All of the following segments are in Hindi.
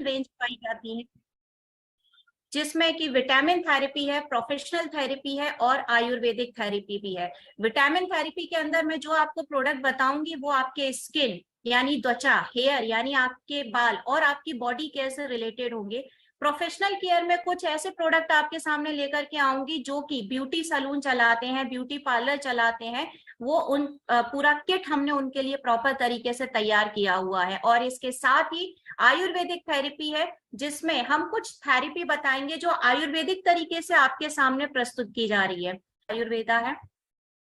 रेंज पाई जाती है, जिसमें कि विटामिन थेरेपी है, प्रोफेशनल थेरेपी है और आयुर्वेदिक थेरेपी भी है। विटामिन थेरेपी के अंदर मैं जो आपको प्रोडक्ट बताऊंगी वो आपके स्किन यानी त्वचा, हेयर यानी आपके बाल और आपकी बॉडी केयर से रिलेटेड होंगे। प्रोफेशनल केयर में कुछ ऐसे प्रोडक्ट आपके सामने लेकर के आऊंगी जो कि ब्यूटी सैलून चलाते हैं, ब्यूटी पार्लर चलाते हैं, वो उन पूरा किट हमने उनके लिए प्रॉपर तरीके से तैयार किया हुआ है। और इसके साथ ही आयुर्वेदिक थेरेपी है, जिसमें हम कुछ थेरेपी बताएंगे जो आयुर्वेदिक तरीके से आपके सामने प्रस्तुत की जा रही है। आयुर्वेदा है,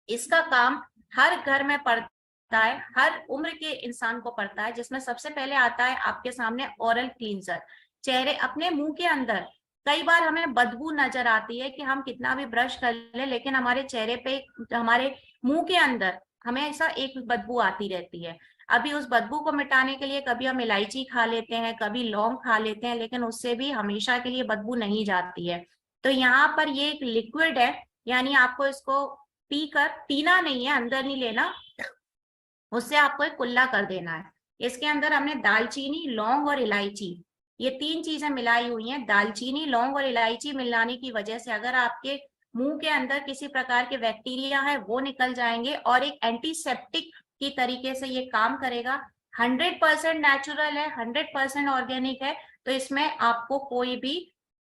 इसका काम हर घर में पड़ता है, हर उम्र के इंसान को पड़ता है, जिसमें सबसे पहले आता है आपके सामने ओरल क्लींजर। चेहरे अपने मुंह के अंदर कई बार हमें बदबू नजर आती है कि हम कितना भी ब्रश कर ले, लेकिन हमारे चेहरे पे, हमारे मुंह के अंदर हमेशा एक बदबू आती रहती है। अभी उस बदबू को मिटाने के लिए कभी हम इलायची खा लेते हैं, कभी लौंग खा लेते हैं, लेकिन उससे भी हमेशा के लिए बदबू नहीं जाती है। तो यहाँ पर ये एक लिक्विड है, यानी आपको इसको पीकर, पीना नहीं है, अंदर नहीं लेना, उससे आपको एक कुल्ला कर देना है। इसके अंदर हमने दालचीनी, लौंग और इलायची, ये तीन चीजें मिलाई हुई हैं। दालचीनी, लौंग और इलायची मिलाने की वजह से अगर आपके मुंह के अंदर किसी प्रकार के बैक्टीरिया है वो निकल जाएंगे, और एक एंटीसेप्टिक की तरीके से ये काम करेगा। 100% नेचुरल है, 100% ऑर्गेनिक है, तो इसमें आपको कोई भी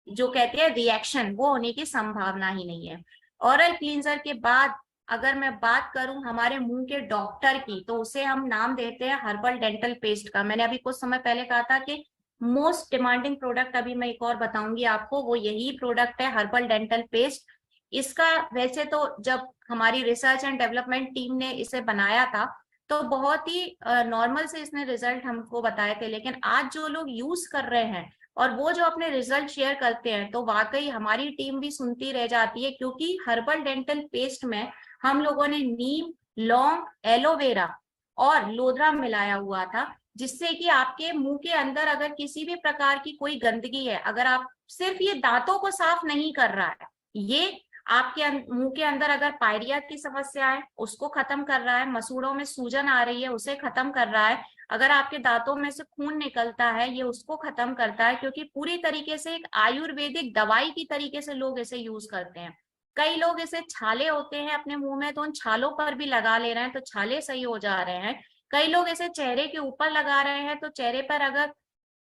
जो कहते हैं रिएक्शन वो होने की संभावना ही नहीं है। ओरल क्लींजर के बाद अगर मैं बात करूं हमारे मुंह के डॉक्टर की, तो उसे हम नाम देते हैं हर्बल डेंटल पेस्ट का। मैंने अभी कुछ समय पहले कहा था कि मोस्ट डिमांडिंग प्रोडक्ट अभी मैं एक और बताऊंगी आपको, वो यही प्रोडक्ट है, हर्बल डेंटल पेस्ट। इसका वैसे तो जब हमारी रिसर्च एंड डेवलपमेंट टीम ने इसे बनाया था तो बहुत ही नॉर्मल से इसने रिजल्ट हमको बताए थे, लेकिन आज जो लोग यूज कर रहे हैं और वो जो अपने रिजल्ट शेयर करते हैं, तो वाकई हमारी टीम भी सुनती रह जाती है, क्योंकि हर्बल डेंटल पेस्ट में हम लोगों ने नीम, लौंग, एलोवेरा और लोधरा मिलाया हुआ था, जिससे कि आपके मुंह के अंदर अगर किसी भी प्रकार की कोई गंदगी है, अगर आप सिर्फ ये दांतों को साफ नहीं कर रहा है, ये आपके मुंह के अंदर अगर पायरिया की समस्या है उसको खत्म कर रहा है, मसूड़ों में सूजन आ रही है उसे खत्म कर रहा है, अगर आपके दांतों में से खून निकलता है ये उसको खत्म करता है, क्योंकि पूरी तरीके से एक आयुर्वेदिक दवाई की तरीके से लोग इसे यूज करते हैं। कई लोग इसे, छाले होते हैं अपने मुंह में तो उन छालों पर भी लगा ले रहे हैं तो छाले सही हो जा रहे हैं। कई लोग इसे चेहरे के ऊपर लगा रहे हैं तो चेहरे पर अगर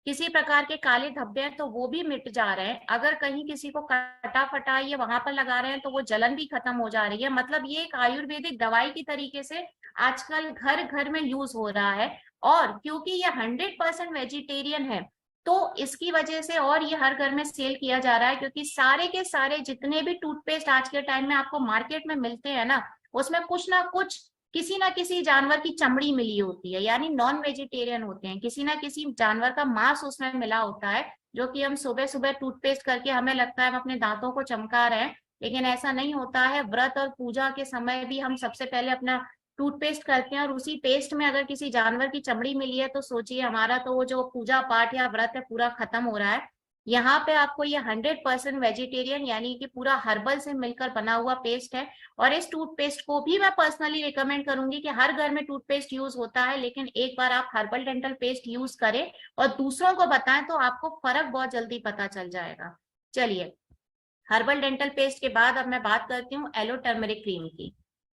किसी प्रकार के काले धब्बे हैं तो वो भी मिट जा रहे हैं। अगर कहीं किसी को कटा फटा ये वहां पर लगा रहे हैं तो वो जलन भी खत्म हो जा रही है। मतलब ये एक आयुर्वेदिक दवाई की तरीके से आजकल घर घर में यूज हो रहा है। और क्योंकि ये 100% वेजिटेरियन है तो इसकी वजह से और ये हर घर में सेल किया जा रहा है, क्योंकि सारे के सारे जितने भी टूथपेस्ट आज के टाइम में आपको मार्केट में मिलते हैं ना, उसमें कुछ ना कुछ किसी ना किसी जानवर की चमड़ी मिली होती है, यानी नॉन वेजिटेरियन होते हैं, किसी ना किसी जानवर का मांस उसमें मिला होता है, जो कि हम सुबह सुबह टूथपेस्ट करके हमें लगता है हम अपने दांतों को चमका रहे हैं, लेकिन ऐसा नहीं होता है। व्रत और पूजा के समय भी हम सबसे पहले अपना टूथपेस्ट करते हैं और उसी पेस्ट में अगर किसी जानवर की चमड़ी मिली है तो सोचिए हमारा तो वो जो पूजा पाठ या व्रत है पूरा खत्म हो रहा है। यहाँ पे आपको ये 100% वेजिटेरियन यानी कि पूरा हर्बल से मिलकर बना हुआ पेस्ट है। और इस टूथपेस्ट को भी मैं पर्सनली रिकमेंड करूंगी कि हर घर में टूथपेस्ट यूज होता है, लेकिन एक बार आप हर्बल डेंटल पेस्ट यूज करें और दूसरों को बताएं तो आपको फर्क बहुत जल्दी पता चल जाएगा। चलिए, हर्बल डेंटल पेस्ट के बाद अब मैं बात करती हूँ एलो टर्मरिक क्रीम की।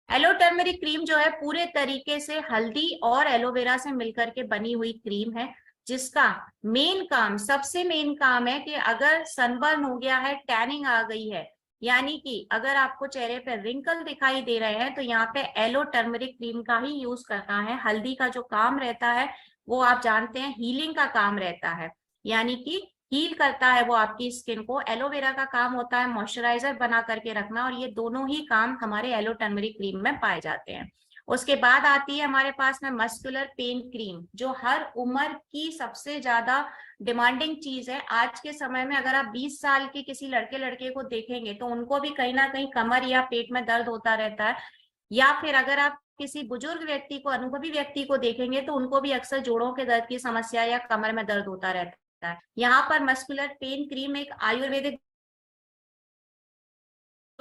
एलो टर्मरिक क्रीम जो है पूरे तरीके से हल्दी और एलोवेरा से मिलकर के बनी हुई क्रीम है, जिसका मेन काम, सबसे मेन काम है कि अगर सनबर्न हो गया है, टैनिंग आ गई है, यानी कि अगर आपको चेहरे पे रिंकल दिखाई दे रहे हैं, तो यहाँ पे एलो टर्मरिक क्रीम का ही यूज करना है। हल्दी का जो काम रहता है वो आप जानते हैं हीलिंग का काम रहता है, यानी कि हील करता है वो आपकी स्किन को। एलोवेरा का काम होता है मॉइस्चराइजर बना करके रखना, और ये दोनों ही काम हमारे एलो टर्मरिक क्रीम में पाए जाते हैं। उसके बाद आती है हमारे पास में मस्कुलर पेन क्रीम, जो हर उम्र की सबसे ज्यादा डिमांडिंग चीज है। आज के समय में अगर आप 20 साल के किसी लड़के लड़के को देखेंगे तो उनको भी कहीं ना कहीं कमर या पेट में दर्द होता रहता है, या फिर अगर आप किसी बुजुर्ग व्यक्ति को, अनुभवी व्यक्ति को देखेंगे तो उनको भी अक्सर जोड़ों के दर्द की समस्या या कमर में दर्द होता रहता है। यहाँ पर मस्कुलर पेन क्रीम एक आयुर्वेदिक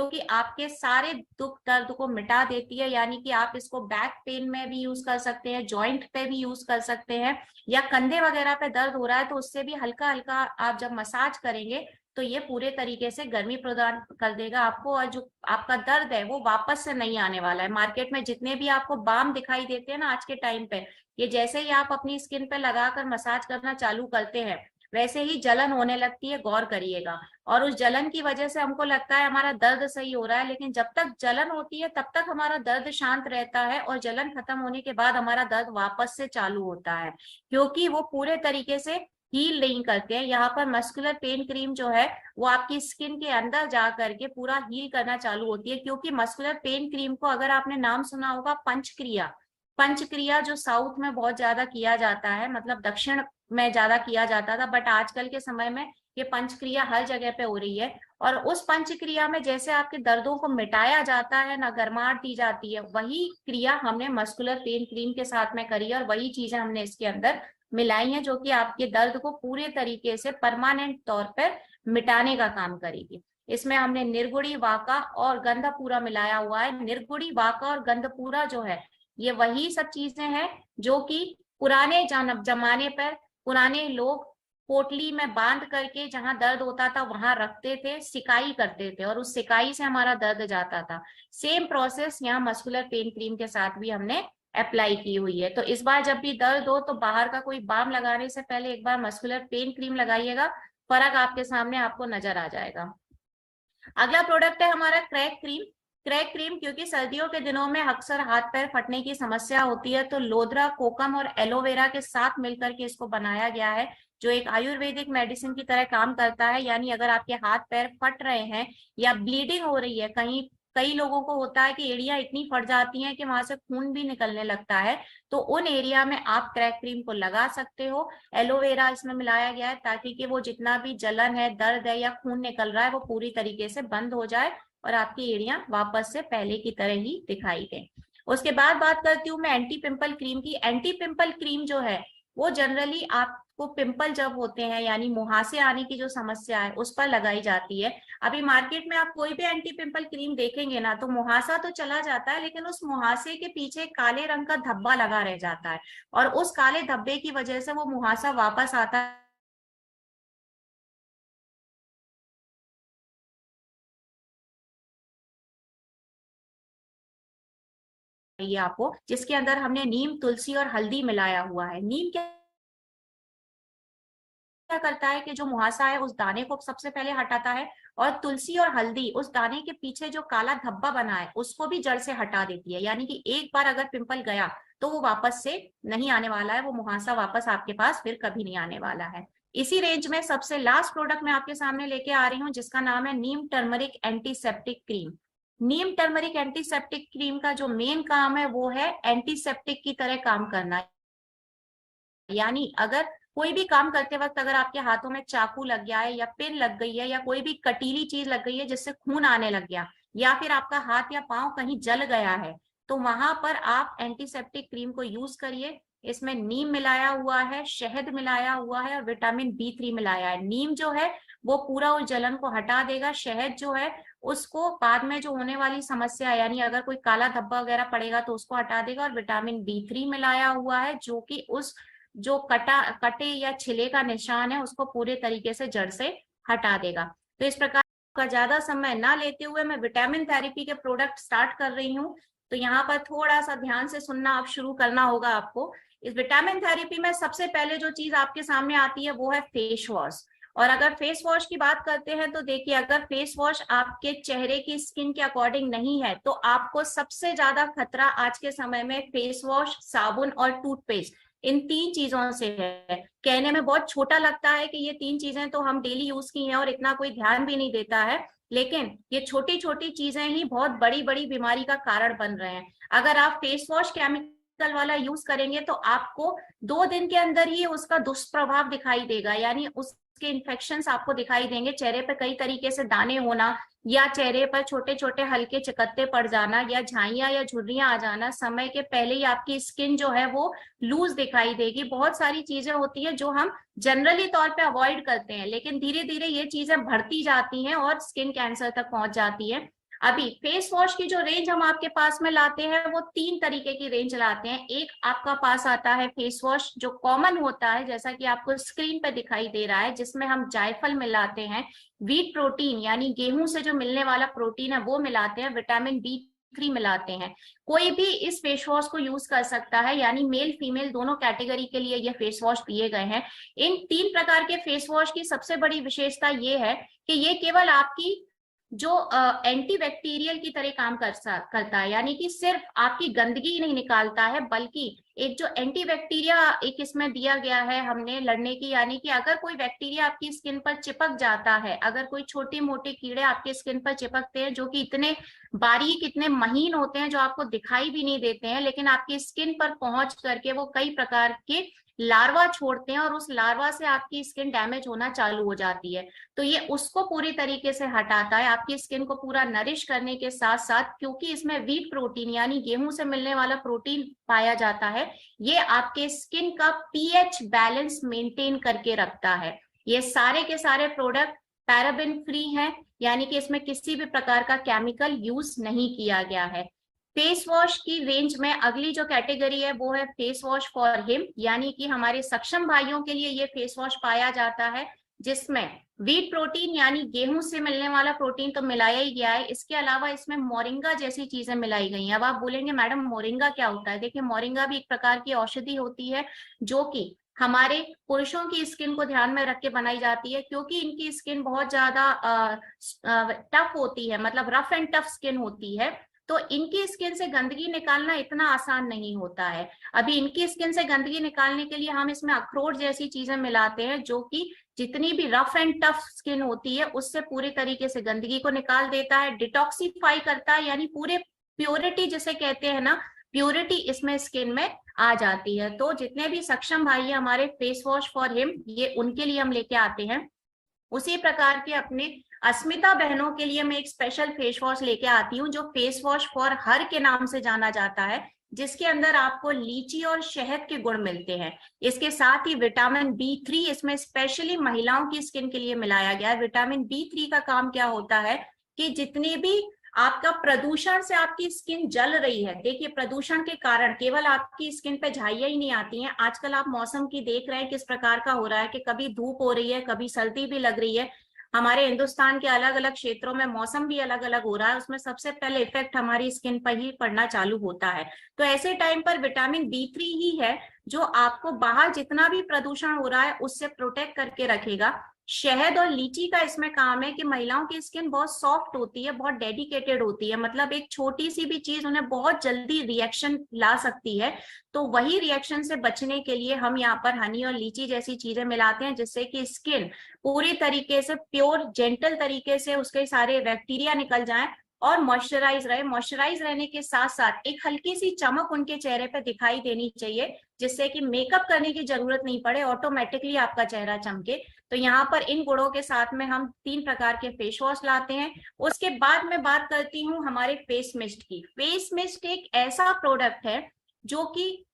कि आपके सारे दुख दर्द को मिटा देती है। यानी कि आप इसको बैक पेन में भी यूज कर सकते हैं, जॉइंट पे भी यूज कर सकते हैं, या कंधे वगैरह पे दर्द हो रहा है तो उससे भी हल्का हल्का आप जब मसाज करेंगे तो ये पूरे तरीके से गर्मी प्रदान कर देगा आपको, और जो आपका दर्द है वो वापस से नहीं आने वाला है। मार्केट में जितने भी आपको बाम दिखाई देते हैं ना आज के टाइम पे, ये जैसे ही आप अपनी स्किन पे लगाकर मसाज करना चालू करते हैं वैसे ही जलन होने लगती है, गौर करिएगा। और उस जलन की वजह से हमको लगता है हमारा दर्द सही हो रहा है, लेकिन जब तक जलन होती है तब तक हमारा दर्द शांत रहता है, और जलन खत्म होने के बाद हमारा दर्द वापस से चालू होता है, क्योंकि वो पूरे तरीके से हील नहीं करते हैं। यहाँ पर मस्कुलर पेन क्रीम जो है वो आपकी स्किन के अंदर जा करके पूरा हील करना चालू होती है। क्योंकि मस्कुलर पेन क्रीम को अगर आपने नाम सुना होगा पंचक्रिया, पंचक्रिया जो साउथ में बहुत ज्यादा किया जाता है, मतलब दक्षिण में ज्यादा किया जाता था, बट आजकल के समय में ये पंचक्रिया हर जगह पे हो रही है। और उस पंचक्रिया में जैसे आपके दर्दों को मिटाया जाता है ना, गर्माहट दी जाती है, वही क्रिया हमने मस्कुलर पेन क्रीम के साथ में करी है, और वही चीजें हमने इसके अंदर मिलाई है जो कि आपके दर्द को पूरे तरीके से परमानेंट तौर पर मिटाने का काम करेगी। इसमें हमने निर्गुड़ी, वाका और गंधपूरा मिलाया हुआ है। निर्गुड़ी, वाका और गंधपूरा जो है ये वही सब चीजें हैं जो कि पुराने जमाने पर पुराने लोग पोटली में बांध करके जहां दर्द होता था वहां रखते थे, सिकाई करते थे, और उस सिकाई से हमारा दर्द जाता था। सेम प्रोसेस यहाँ मस्कुलर पेन क्रीम के साथ भी हमने अप्लाई की हुई है। तो इस बार जब भी दर्द हो तो बाहर का कोई बाम लगाने से पहले एक बार मस्कुलर पेन क्रीम लगाइएगा, फर्क आपके सामने आपको नजर आ जाएगा। अगला प्रोडक्ट है हमारा क्रैक क्रीम। क्रैक क्रीम, क्योंकि सर्दियों के दिनों में अक्सर हाथ पैर फटने की समस्या होती है, तो लोदरा, कोकम और एलोवेरा के साथ मिलकर के इसको बनाया गया है, जो एक आयुर्वेदिक मेडिसिन की तरह काम करता है। यानी अगर आपके हाथ पैर फट रहे हैं या ब्लीडिंग हो रही है कहीं, कई लोगों को होता है कि एड़ियां इतनी फट जाती हैं कि वहां से खून भी निकलने लगता है, तो उन एरिया में आप क्रैक क्रीम को लगा सकते हो। एलोवेरा इसमें मिलाया गया है ताकि कि वो जितना भी जलन है, दर्द है या खून निकल रहा है वो पूरी तरीके से बंद हो जाए और आपकी एड़ियां वापस से पहले की तरह ही दिखाई दे। उसके बाद बात करती हूँ मैं एंटी पिंपल क्रीम की। एंटी पिंपल क्रीम जो है वो जनरली आपको पिंपल जब होते हैं यानी मुहासे आने की जो समस्या है उस पर लगाई जाती है। अभी मार्केट में आप कोई भी एंटी पिंपल क्रीम देखेंगे ना तो मुहासा तो चला जाता है, लेकिन उस मुहासे के पीछे काले रंग का धब्बा लगा रह जाता है, और उस काले धब्बे की वजह से वो मुहासा वापस आता है आपको, जिसके अंदर हमने नीम, तुलसी और हल्दी मिलाया हुआ है। नीम क्या करता है कि जो मुहासा है उस दाने को सबसे पहले हटाता है, और तुलसी और हल्दी उस दाने के पीछे जो काला धब्बा बना है उसको भी जड़ से हटा देती है। यानी कि एक बार अगर पिंपल गया तो वो वापस से नहीं आने वाला है, वो मुहासा वापस आपके पास फिर कभी नहीं आने वाला है। इसी रेंज में सबसे लास्ट प्रोडक्ट मैं आपके सामने लेके आ रही हूँ जिसका नाम है नीम टर्मरिक एंटीसेप्टिक क्रीम। नीम टर्मरिक एंटीसेप्टिक क्रीम का जो मेन काम है वो है एंटीसेप्टिक की तरह काम करना। यानी अगर कोई भी काम करते वक्त अगर आपके हाथों में चाकू लग गया है या पिन लग गई है या कोई भी कटीली चीज लग गई है जिससे खून आने लग गया, या फिर आपका हाथ या पांव कहीं जल गया है, तो वहां पर आप एंटीसेप्टिक क्रीम को यूज करिए। इसमें नीम मिलाया हुआ है, शहद मिलाया हुआ है और विटामिन B3 मिलाया है। नीम जो है वो पूरा उस जलन को हटा देगा, शहद जो है उसको बाद में जो होने वाली समस्या यानी अगर कोई काला धब्बा वगैरह पड़ेगा तो उसको हटा देगा, और विटामिन B3 मिलाया हुआ है जो कि उस जो कटे या छिले का निशान है उसको पूरे तरीके से जड़ से हटा देगा। तो इस प्रकार का ज्यादा समय ना लेते हुए मैं विटामिन थेरेपी के प्रोडक्ट स्टार्ट कर रही हूँ। तो यहाँ पर थोड़ा सा ध्यान से सुनना आप शुरू करना होगा आपको। इस विटामिन थेरेपी में सबसे पहले जो चीज आपके सामने आती है वो है फेस वॉश। और अगर फेस वॉश की बात करते हैं तो देखिए, अगर फेस वॉश आपके चेहरे की स्किन के अकॉर्डिंग नहीं है तो आपको सबसे ज्यादा खतरा आज के समय में फेस वॉश, साबुन और टूथपेस्ट, इन तीन चीजों से है। कहने में बहुत छोटा लगता है कि ये तीन चीजें तो हम डेली यूज की हैं और इतना कोई ध्यान भी नहीं देता है, लेकिन ये छोटी छोटी चीजें ही बहुत बड़ी बड़ी बीमारी का कारण बन रहे हैं। अगर आप फेस वॉश केमिकल वाला यूज करेंगे तो आपको 2 दिन के अंदर ही उसका दुष्प्रभाव दिखाई देगा, यानी उसके इन्फेक्शंस आपको दिखाई देंगे, चेहरे पे कई तरीके से दाने होना या चेहरे पर छोटे छोटे हल्के चकत्ते पड़ जाना या झाइयां या झुर्रियां आ जाना, समय के पहले ही आपकी स्किन जो है वो लूज दिखाई देगी। बहुत सारी चीजें होती है जो हम जनरली तौर पे अवॉइड करते हैं, लेकिन धीरे धीरे ये चीजें बढ़ती जाती हैं और स्किन कैंसर तक पहुंच जाती है। अभी फेस वॉश की जो रेंज हम आपके पास में लाते हैं वो 3 तरीके की रेंज लाते हैं। एक आपका पास आता है फेस वॉश जो कॉमन होता है, जैसा कि आपको स्क्रीन पे दिखाई दे रहा है, जिसमें हम जायफल मिलाते हैं, व्हीट प्रोटीन यानी गेहूं से जो मिलने वाला प्रोटीन है वो मिलाते हैं, विटामिन B3 मिलाते हैं। कोई भी इस फेस वॉश को यूज कर सकता है, यानी मेल फीमेल दोनों कैटेगरी के लिए ये फेस वॉश दिए गए हैं। इन 3 प्रकार के फेस वॉश की सबसे बड़ी विशेषता ये है कि ये केवल आपकी जो एंटी बैक्टीरियल की तरह काम करता है, यानी कि सिर्फ आपकी गंदगी ही नहीं निकालता है, बल्कि एक जो एंटी बैक्टीरिया एक इसमें दिया गया है हमने लड़ने की, यानी कि अगर कोई बैक्टीरिया आपकी स्किन पर चिपक जाता है, अगर कोई छोटे मोटे कीड़े आपके स्किन पर चिपकते हैं जो कि इतने बारीक इतने महीन होते हैं जो आपको दिखाई भी नहीं देते हैं, लेकिन आपकी स्किन पर पहुंच करके वो कई प्रकार के लार्वा छोड़ते हैं और उस लार्वा से आपकी स्किन डैमेज होना चालू हो जाती है। तो ये उसको पूरी तरीके से हटाता है, आपकी स्किन को पूरा नरिश करने के साथ साथ, क्योंकि इसमें व्हीट प्रोटीन यानी गेहूं से मिलने वाला प्रोटीन पाया जाता है, ये आपके स्किन का पीएच बैलेंस मेंटेन करके रखता है। ये सारे के सारे प्रोडक्ट पैराबेन फ्री हैं, यानी कि इसमें किसी भी प्रकार का केमिकल यूज नहीं किया गया है। फेस वॉश की रेंज में अगली जो कैटेगरी है वो है फेस वॉश फॉर हिम, यानी कि हमारे सक्षम भाइयों के लिए ये फेस वॉश पाया जाता है, जिसमें व्हीट प्रोटीन यानी गेहूं से मिलने वाला प्रोटीन तो मिलाया ही गया है, इसके अलावा इसमें मोरिंगा जैसी चीजें मिलाई गई हैं। अब आप बोलेंगे मैडम मोरिंगा क्या होता है? देखिए, मोरिंगा भी एक प्रकार की औषधि होती है जो कि हमारे पुरुषों की स्किन को ध्यान में रख के बनाई जाती है, क्योंकि इनकी स्किन बहुत ज्यादा टफ होती है, मतलब रफ एंड टफ स्किन होती है, तो इनकी स्किन से गंदगी निकालना इतना आसान नहीं होता है। अभी इनकी स्किन से गंदगी निकालने के लिए हम इसमें अखरोट जैसी चीजें मिलाते हैं जो कि जितनी भी रफ एंड टफ स्किन होती है उससे पूरी तरीके से गंदगी को निकाल देता है, डिटॉक्सिफाई करता है, यानी पूरे प्योरिटी जिसे कहते हैं ना, प्योरिटी इसमें स्किन में आ जाती है। तो जितने भी सक्षम भाई है हमारे फेस वॉश फॉर हिम, ये उनके लिए हम लेके आते हैं। उसी प्रकार के अपने अस्मिता बहनों के लिए मैं एक स्पेशल फेस वॉश लेके आती हूँ जो फेस वॉश फॉर हर के नाम से जाना जाता है, जिसके अंदर आपको लीची और शहद के गुण मिलते हैं। इसके साथ ही विटामिन B3 इसमें स्पेशली महिलाओं की स्किन के लिए मिलाया गया है। विटामिन B3 का काम क्या होता है कि जितने भी आपका प्रदूषण से आपकी स्किन जल रही है, देखिए प्रदूषण के कारण केवल आपकी स्किन पे झाइयां ही नहीं आती हैं, आजकल आप मौसम की देख रहे हैं किस प्रकार का हो रहा है कि कभी धूप हो रही है, कभी सर्दी भी लग रही है। हमारे हिंदुस्तान के अलग अलग क्षेत्रों में मौसम भी अलग अलग हो रहा है, उसमें सबसे पहले इफेक्ट हमारी स्किन पर ही पड़ना चालू होता है। तो ऐसे टाइम पर विटामिन B3 ही है जो आपको बाहर जितना भी प्रदूषण हो रहा है उससे प्रोटेक्ट करके रखेगा। शहद और लीची का इसमें काम है कि महिलाओं की स्किन बहुत सॉफ्ट होती है, बहुत डेडिकेटेड होती है, मतलब एक छोटी सी भी चीज उन्हें बहुत जल्दी रिएक्शन ला सकती है। तो वही रिएक्शन से बचने के लिए हम यहाँ पर हनी और लीची जैसी चीजें मिलाते हैं, जिससे कि स्किन पूरी तरीके से प्योर जेंटल तरीके से उसके सारे बैक्टीरिया निकल जाएं और मॉइस्चराइज रहे। मॉइस्चराइज रहने के साथ साथ एक हल्की सी चमक उनके चेहरे पे दिखाई देनी चाहिए, जिससे कि मेकअप करने की जरूरत नहीं पड़े, ऑटोमेटिकली आपका चेहरा चमके। तो यहाँ पर इन गुणों के साथ में हम 3 प्रकार के फेस वॉश लाते हैं। उसके बाद मैं बात करती हूँ हमारे फेस मिस्ट की। फेस मिस्ट एक ऐसा प्रोडक्ट है जो कि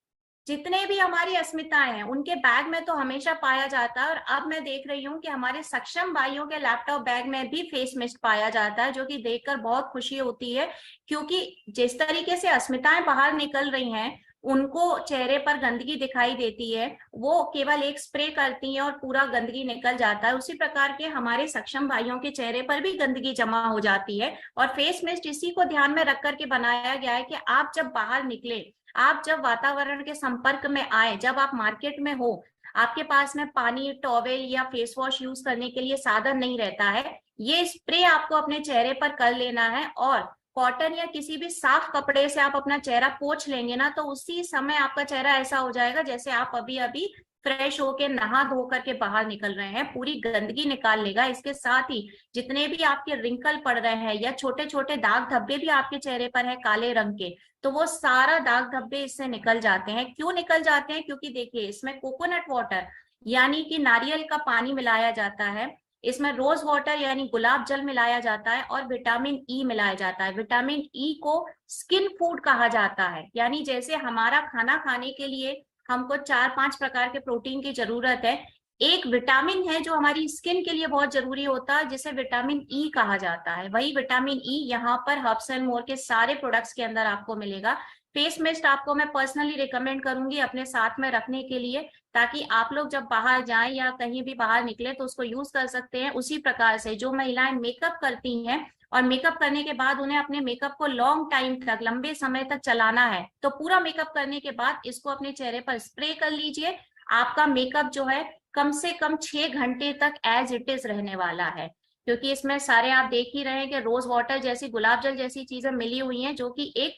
जितने भी हमारी अस्मिताएं हैं उनके बैग में तो हमेशा पाया जाता है, और अब मैं देख रही हूँ कि हमारे सक्षम भाइयों के लैपटॉप बैग में भी फेस मिस्ट पाया जाता है, जो कि देखकर बहुत खुशी होती है, क्योंकि जिस तरीके से अस्मिताएं बाहर निकल रही हैं, उनको चेहरे पर गंदगी दिखाई देती है, वो केवल एक स्प्रे करती है और पूरा गंदगी निकल जाता है। उसी प्रकार के हमारे सक्षम भाइयों के चेहरे पर भी गंदगी जमा हो जाती है, और फेस मिस्ट इसी को ध्यान में रख करके बनाया गया है कि आप जब बाहर निकले, आप जब वातावरण के संपर्क में आए, जब आप मार्केट में हो, आपके पास में पानी, टॉवेल या फेस वॉश यूज करने के लिए साधन नहीं रहता है, ये स्प्रे आपको अपने चेहरे पर कर लेना है, और कॉटन या किसी भी साफ कपड़े से आप अपना चेहरा पोंछ लेंगे ना, तो उसी समय आपका चेहरा ऐसा हो जाएगा जैसे आप अभी अभी फ्रेश होके नहा धो करके बाहर निकल रहे हैं, पूरी गंदगी निकाल लेगा। इसके साथ ही जितने भी आपके रिंकल पड़ रहे हैं या छोटे छोटे दाग धब्बे भी आपके चेहरे पर है काले रंग के, तो वो सारा दाग धब्बे इससे निकल जाते हैं। क्यों निकल जाते हैं? क्योंकि देखिए इसमें कोकोनट वाटर यानी कि नारियल का पानी मिलाया जाता है, इसमें रोज वाटर यानी गुलाब जल मिलाया जाता है, और विटामिन E मिलाया जाता है। विटामिन E को स्किन फूड कहा जाता है, यानी जैसे हमारा खाना खाने के लिए हमको 4-5 प्रकार के प्रोटीन की जरूरत है, एक विटामिन है जो हमारी स्किन के लिए बहुत जरूरी होता है, जिसे विटामिन ई कहा जाता है। वही विटामिन ई यहाँ पर हर्ब्स एंड मोर के सारे प्रोडक्ट्स के अंदर आपको मिलेगा। फेस मिस्ट आपको मैं पर्सनली रिकमेंड करूंगी अपने साथ में रखने के लिए, ताकि आप लोग जब बाहर जाएं या कहीं भी बाहर निकले तो उसको यूज कर सकते हैं। उसी प्रकार से जो महिलाएं मेकअप करती हैं और मेकअप करने के बाद उन्हें अपने मेकअप को लॉन्ग टाइम तक, लंबे समय तक चलाना है, तो पूरा मेकअप करने के बाद इसको अपने चेहरे पर स्प्रे कर लीजिए। आपका मेकअप जो है कम से कम 6 घंटे तक एज इट इज रहने वाला है, क्योंकि इसमें सारे आप देख ही रहे हैं कि रोज वाटर जैसी, गुलाब जल जैसी चीजें मिली हुई हैं, जो कि एक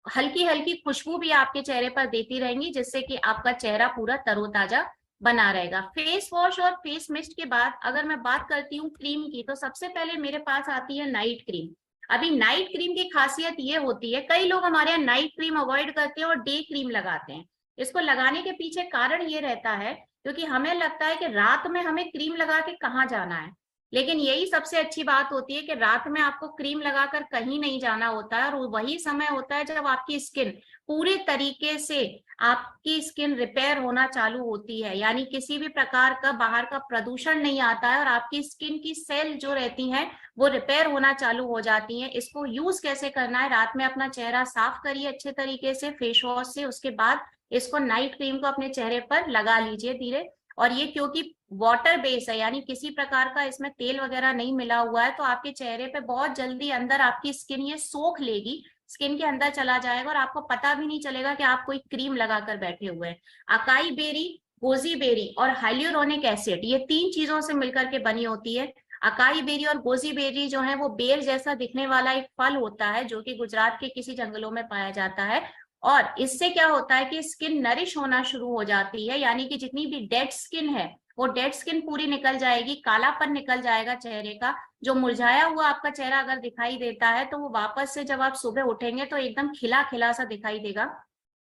हल्की हल्की खुशबू भी आपके चेहरे पर देती रहेंगी, जिससे कि आपका चेहरा पूरा तरोताजा बना रहेगा। फेस वॉश और फेस मिस्ट के बाद अगर मैं बात करती हूँ क्रीम की, तो सबसे पहले मेरे पास आती है नाइट क्रीम। अभी नाइट क्रीम की खासियत ये होती है, कई लोग हमारे यहाँ नाइट क्रीम अवॉइड करते हैं और डे क्रीम लगाते हैं। इसको लगाने के पीछे कारण ये रहता है क्योंकि हमें लगता है कि रात में हमें क्रीम लगा के कहाँ जाना है, लेकिन यही सबसे अच्छी बात होती है कि रात में आपको क्रीम लगाकर कहीं नहीं जाना होता है, और वही समय होता है जब आपकी स्किन पूरे तरीके से, आपकी स्किन रिपेयर होना चालू होती है, यानी किसी भी प्रकार का बाहर का प्रदूषण नहीं आता है और आपकी स्किन की सेल जो रहती हैं वो रिपेयर होना चालू हो जाती हैं। इसको यूज कैसे करना है, रात में अपना चेहरा साफ करिए अच्छे तरीके से फेस वॉश से, उसके बाद इसको नाइट क्रीम को अपने चेहरे पर लगा लीजिए धीरे। और ये क्योंकि वाटर बेस है, यानी किसी प्रकार का इसमें तेल वगैरह नहीं मिला हुआ है, तो आपके चेहरे पे बहुत जल्दी अंदर आपकी स्किन ये सोख लेगी, स्किन के अंदर चला जाएगा और आपको पता भी नहीं चलेगा कि आप कोई क्रीम लगाकर बैठे हुए हैं। अकाई बेरी, गोजी बेरी और हाइल्यूरोनिक एसिड, ये 3 चीजों से मिलकर के बनी होती है। अकाई बेरी और गोजी बेरी जो है वो बेर जैसा दिखने वाला एक फल होता है, जो कि गुजरात के किसी जंगलों में पाया जाता है। और इससे क्या होता है कि स्किन नरिश होना शुरू हो जाती है, यानी कि जितनी भी डेड स्किन है वो डेड स्किन पूरी निकल जाएगी, कालापन निकल जाएगा चेहरे का। जो मुरझाया हुआ आपका चेहरा अगर दिखाई देता है तो वो वापस से जब आप सुबह उठेंगे तो एकदम खिला खिला सा दिखाई देगा।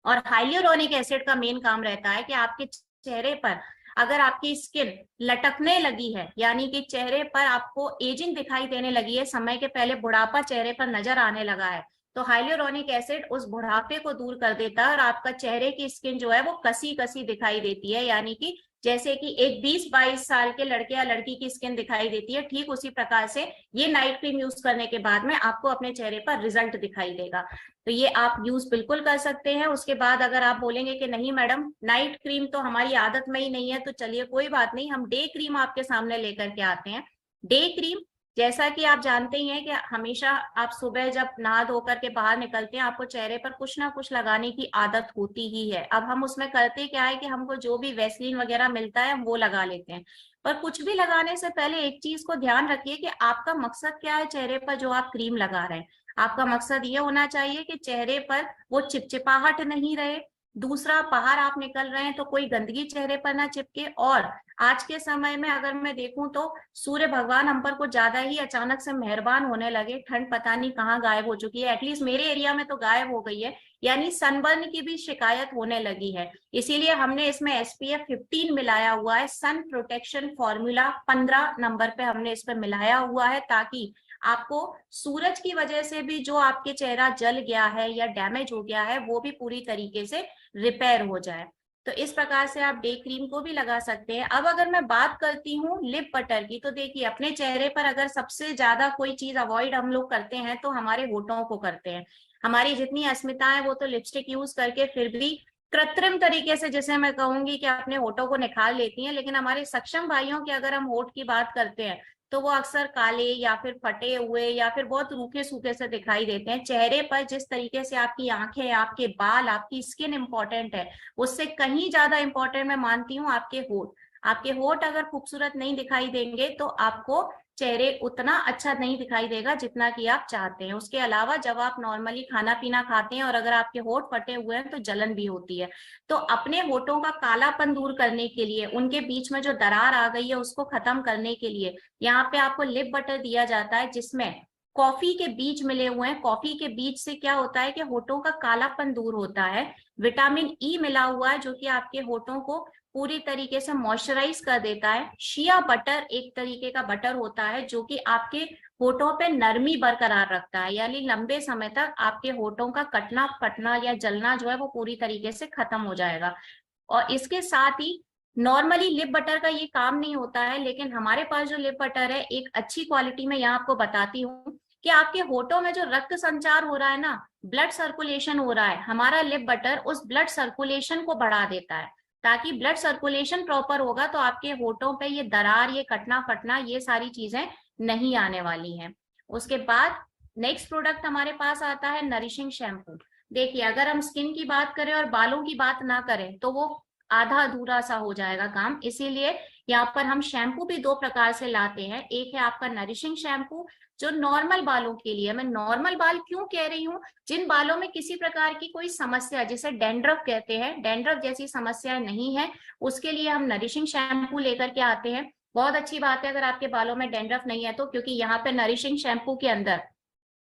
और हाइल्यूरोनिक एसिड का मेन काम रहता है कि आपके चेहरे पर अगर आपकी स्किन लटकने लगी है, यानी कि चेहरे पर आपको एजिंग दिखाई देने लगी है, समय के पहले बुढ़ापा चेहरे पर नजर आने लगा है, तो हाइल्यूरोनिक एसिड उस बुढ़ापे को दूर कर देता है और आपका चेहरे की स्किन जो है वो कसी कसी दिखाई देती है, यानी कि जैसे कि एक 20-22 साल के लड़के या लड़की की स्किन दिखाई देती है, ठीक उसी प्रकार से ये नाइट क्रीम यूज करने के बाद में आपको अपने चेहरे पर रिजल्ट दिखाई देगा। तो ये आप यूज बिल्कुल कर सकते हैं। उसके बाद अगर आप बोलेंगे कि नहीं मैडम नाइट क्रीम तो हमारी आदत में ही नहीं है, तो चलिए कोई बात नहीं, हम डे क्रीम आपके सामने लेकर के आते हैं। डे क्रीम, जैसा कि आप जानते ही हैं कि हमेशा आप सुबह जब नहा धोकर के बाहर निकलते हैं आपको चेहरे पर कुछ ना कुछ लगाने की आदत होती ही है। अब हम उसमें करते क्या है कि हमको जो भी वैसलीन वगैरह मिलता है हम वो लगा लेते हैं, पर कुछ भी लगाने से पहले एक चीज को ध्यान रखिए कि आपका मकसद क्या है चेहरे पर जो आप क्रीम लगा रहे हैं। आपका मकसद ये होना चाहिए कि चेहरे पर वो चिपचिपाहट नहीं रहे, दूसरा बाहर आप निकल रहे हैं तो कोई गंदगी चेहरे पर ना चिपके। और आज के समय में अगर मैं देखूं तो सूर्य भगवान हम पर कुछ ज्यादा ही अचानक से मेहरबान होने लगे, ठंड पता नहीं कहाँ गायब हो चुकी है, एटलीस्ट मेरे एरिया में तो गायब हो गई है, यानी सनबर्न की भी शिकायत होने लगी है। इसीलिए हमने इसमें SPF 15 मिलाया हुआ है, सन प्रोटेक्शन फॉर्मूला 15 नंबर पे हमने इस पे मिलाया हुआ है, ताकि आपको सूरज की वजह से भी जो आपके चेहरा जल गया है या डैमेज हो गया है वो भी पूरी तरीके से रिपेयर हो जाए। तो इस प्रकार से आप डे क्रीम को भी लगा सकते हैं। अब अगर मैं बात करती हूँ लिप बटर की, तो देखिए अपने चेहरे पर अगर सबसे ज्यादा कोई चीज अवॉइड हम लोग करते हैं तो हमारे होठों को करते हैं। हमारी जितनी अस्मिता है वो तो लिपस्टिक यूज करके फिर भी कृत्रिम तरीके से, जैसे मैं कहूंगी कि अपने होठों को निखार लेती हैं, लेकिन हमारे सक्षम भाइयों की अगर हम होठ की बात करते हैं तो वो अक्सर काले या फिर फटे हुए या फिर बहुत रूखे सूखे से दिखाई देते हैं। चेहरे पर जिस तरीके से आपकी आंखें, आपके बाल, आपकी स्किन इंपॉर्टेंट है, उससे कहीं ज्यादा इंपॉर्टेंट मैं मानती हूँ आपके होठ। आपके होठ अगर खूबसूरत नहीं दिखाई देंगे तो आपको चेहरे उतना अच्छा नहीं दिखाई देगा जितना कि आप चाहते हैं। उसके अलावा जब आप नॉर्मली खाना पीना खाते हैं और अगर आपके होठ फटे हुए हैं तो जलन भी होती है। तो अपने होठों का कालापन दूर करने के लिए, उनके बीच में जो दरार आ गई है उसको खत्म करने के लिए यहाँ पे आपको लिप बटर दिया जाता है, जिसमें कॉफी के बीज मिले हुए हैं। कॉफी के बीज से क्या होता है कि होठों का कालापन दूर होता है। विटामिन ई मिला हुआ है जो कि आपके होठों को पूरी तरीके से मॉइस्चराइज कर देता है। शिया बटर एक तरीके का बटर होता है जो कि आपके होठों पे नरमी बरकरार रखता है, यानी लंबे समय तक आपके होठों का कटना फटना या जलना जो है वो पूरी तरीके से खत्म हो जाएगा। और इसके साथ ही नॉर्मली लिप बटर का ये काम नहीं होता है, लेकिन हमारे पास जो लिप बटर है एक अच्छी क्वालिटी में, यहाँ आपको बताती हूँ कि आपके होठों में जो रक्त संचार हो रहा है ना, ब्लड सर्कुलेशन हो रहा है, हमारा लिप बटर उस ब्लड सर्कुलेशन को बढ़ा देता है। ताकि ब्लड सर्कुलेशन प्रॉपर होगा तो आपके होठों पे ये दरार, ये कटना फटना, ये सारी चीजें नहीं आने वाली हैं। उसके बाद नेक्स्ट प्रोडक्ट हमारे पास आता है नरिशिंग शैम्पू। देखिए, अगर हम स्किन की बात करें और बालों की बात ना करें तो वो आधा अधूरा सा हो जाएगा काम, इसीलिए यहाँ पर हम शैम्पू भी दो प्रकार से लाते हैं। एक है आपका नरिशिंग शैम्पू जो नॉर्मल बालों के लिए, मैं नॉर्मल बाल क्यों कह रही हूँ, जिन बालों में किसी प्रकार की कोई समस्या, जिसे डेंड्रफ कहते हैं, डेंड्रफ जैसी समस्या नहीं है, उसके लिए हम नरिशिंग शैम्पू लेकर के आते हैं। बहुत अच्छी बात है अगर आपके बालों में डेंड्रफ नहीं है तो, क्योंकि यहाँ पे नरिशिंग शैम्पू के अंदर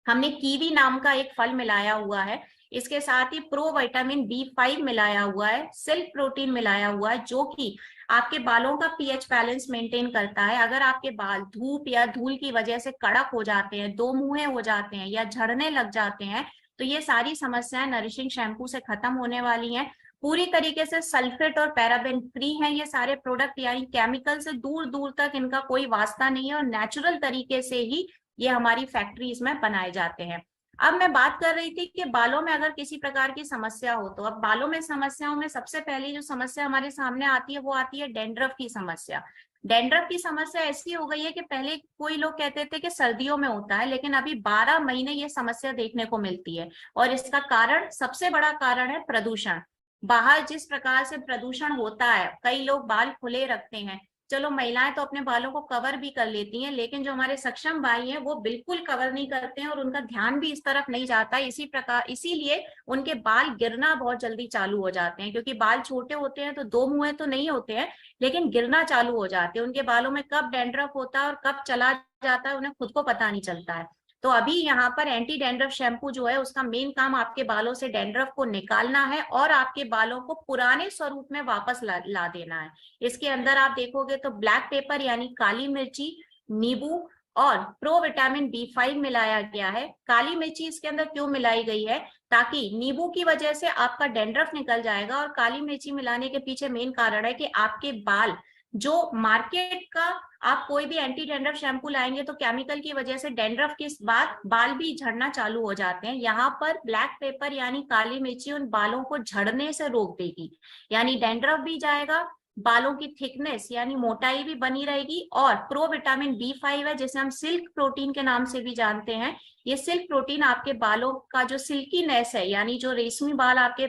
हमने कीवी नाम का एक फल मिलाया हुआ है, इसके साथ ही प्रो विटामिन B5 मिलाया हुआ है, सिल्क प्रोटीन मिलाया हुआ है, जो कि आपके बालों का पीएच बैलेंस मेंटेन करता है। अगर आपके बाल धूप या धूल की वजह से कड़क हो जाते हैं, दो मुंहे हो जाते हैं या झड़ने लग जाते हैं, तो ये सारी समस्याएं नरिशिंग शैम्पू से खत्म होने वाली हैं। पूरी तरीके से सल्फेट और पैराबेन फ्री हैं ये सारे प्रोडक्ट, यानी केमिकल से दूर दूर तक इनका कोई वास्ता नहीं है और नेचुरल तरीके से ही ये हमारी फैक्ट्रीज में बनाए जाते हैं। अब मैं बात कर रही थी कि बालों में अगर किसी प्रकार की समस्या हो तो, अब बालों में समस्याओं में सबसे पहली जो समस्या हमारे सामने आती है वो आती है डेंड्रफ की समस्या। डेंड्रफ की समस्या ऐसी हो गई है कि पहले कोई लोग कहते थे कि सर्दियों में होता है, लेकिन अभी 12 महीने ये समस्या देखने को मिलती है। और इसका कारण, सबसे बड़ा कारण है प्रदूषण। बाहर जिस प्रकार से प्रदूषण होता है, कई लोग बाल खुले रखते हैं, चलो महिलाएं तो अपने बालों को कवर भी कर लेती हैं, लेकिन जो हमारे सक्षम भाई हैं वो बिल्कुल कवर नहीं करते हैं और उनका ध्यान भी इस तरफ नहीं जाता है। इसी प्रकार, इसीलिए उनके बाल गिरना बहुत जल्दी चालू हो जाते हैं, क्योंकि बाल छोटे होते हैं तो दो मुंह तो नहीं होते हैं, लेकिन गिरना चालू हो जाते हैं। उनके बालों में कब डैंड्रफ होता है और कब चला जाता है उन्हें खुद को पता नहीं चलता है। तो अभी यहाँ पर एंटी डैंड्रफ शैम्पू जो है उसका मेन काम आपके बालों से डैंड्रफ को निकालना है और आपके बालों को पुराने स्वरूप में वापस ला देना है। इसके अंदर आप देखोगे तो ब्लैक पेपर यानी काली मिर्ची, नींबू और प्रो विटामिन B5 मिलाया गया है। काली मिर्ची इसके अंदर क्यों मिलाई गई है, ताकि नींबू की वजह से आपका डैंड्रफ निकल जाएगा, और काली मिर्ची मिलाने के पीछे मेन कारण है कि आपके बाल जो मार्केट का, आप कोई भी एंटी डैंड्रफ शैम्पू लाएंगे तो केमिकल की वजह से डैंड्रफ के बाद बाल भी झड़ना चालू हो जाते हैं। यहाँ पर ब्लैक पेपर यानी काली मिर्ची उन बालों को झड़ने से रोक देगी, यानी डैंड्रफ भी जाएगा, बालों की थिकनेस यानी मोटाई भी बनी रहेगी। और प्रो विटामिन B5 है जिसे हम सिल्क प्रोटीन के नाम से भी जानते हैं, ये सिल्क प्रोटीन आपके बालों का जो सिल्कीनेस है, यानी जो रेशमी बाल आपके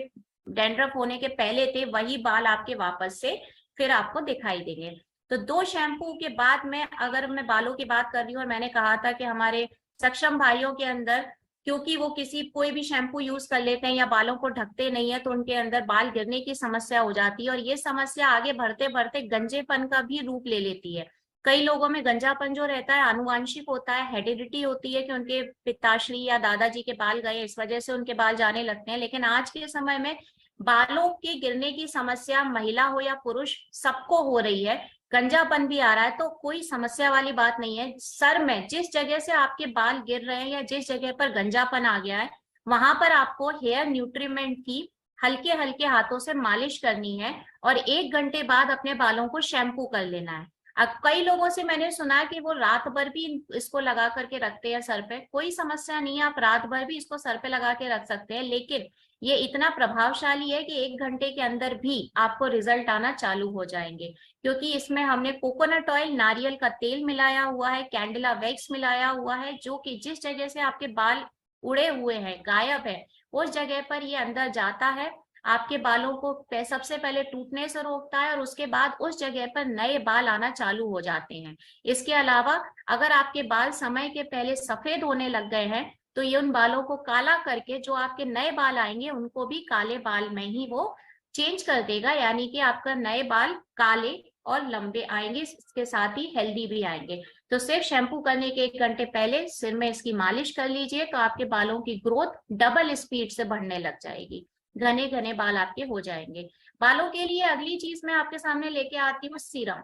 डैंड्रफ होने के पहले थे वही बाल आपके वापस से फिर आपको दिखाई देंगे। तो दो शैम्पू के बाद में अगर मैं बालों की बात कर रही हूँ, और मैंने कहा था कि हमारे सक्षम भाइयों के अंदर, क्योंकि वो कोई भी शैम्पू यूज कर लेते हैं या बालों को ढकते नहीं है, तो उनके अंदर बाल गिरने की समस्या हो जाती है, और ये समस्या आगे बढ़ते बढ़ते गंजेपन का भी रूप ले लेती है। कई लोगों में गंजापन जो रहता है आनुवांशिक होता है, हेरिडिटी होती है कि उनके पिताश्री या दादाजी के बाल गए, इस वजह से उनके बाल जाने लगते हैं। लेकिन आज के समय में बालों के गिरने की समस्या महिला हो या पुरुष सबको हो रही है, गंजापन भी आ रहा है, तो कोई समस्या वाली बात नहीं है। सर में जिस जगह से आपके बाल गिर रहे हैं या जिस जगह पर गंजापन आ गया है, वहां पर आपको हेयर न्यूट्रीमेंट की हल्के हल्के हाथों से मालिश करनी है और 1 घंटे बाद अपने बालों को शैम्पू कर लेना है। अब कई लोगों से मैंने सुना कि वो रात भर भी इसको लगा करके रखते हैं सर पे, कोई समस्या नहीं है, आप रात भर भी इसको सर पे लगा के रख सकते हैं, लेकिन ये इतना प्रभावशाली है कि 1 घंटे के अंदर भी आपको रिजल्ट आना चालू हो जाएंगे, क्योंकि इसमें हमने कोकोनट ऑयल, नारियल का तेल मिलाया हुआ है, कैंडिला वैक्स मिलाया हुआ है, जो कि जिस जगह से आपके बाल उड़े हुए हैं, गायब है, उस जगह पर ये अंदर जाता है, आपके बालों को सबसे पहले टूटने से रोकता है और उसके बाद उस जगह पर नए बाल आना चालू हो जाते हैं। इसके अलावा अगर आपके बाल समय के पहले सफेद होने लग गए हैं तो ये उन बालों को काला करके जो आपके नए बाल आएंगे उनको भी काले बाल में ही वो चेंज कर देगा, यानी कि आपका नए बाल काले और लंबे आएंगे, इसके साथ ही हेल्दी भी आएंगे। तो सिर्फ शैम्पू करने के 1 घंटे पहले सिर में इसकी मालिश कर लीजिए, तो आपके बालों की ग्रोथ डबल स्पीड से बढ़ने लग जाएगी, घने घने बाल आपके हो जाएंगे। बालों के लिए अगली चीज मैं आपके सामने लेके आती हूँ सीरम।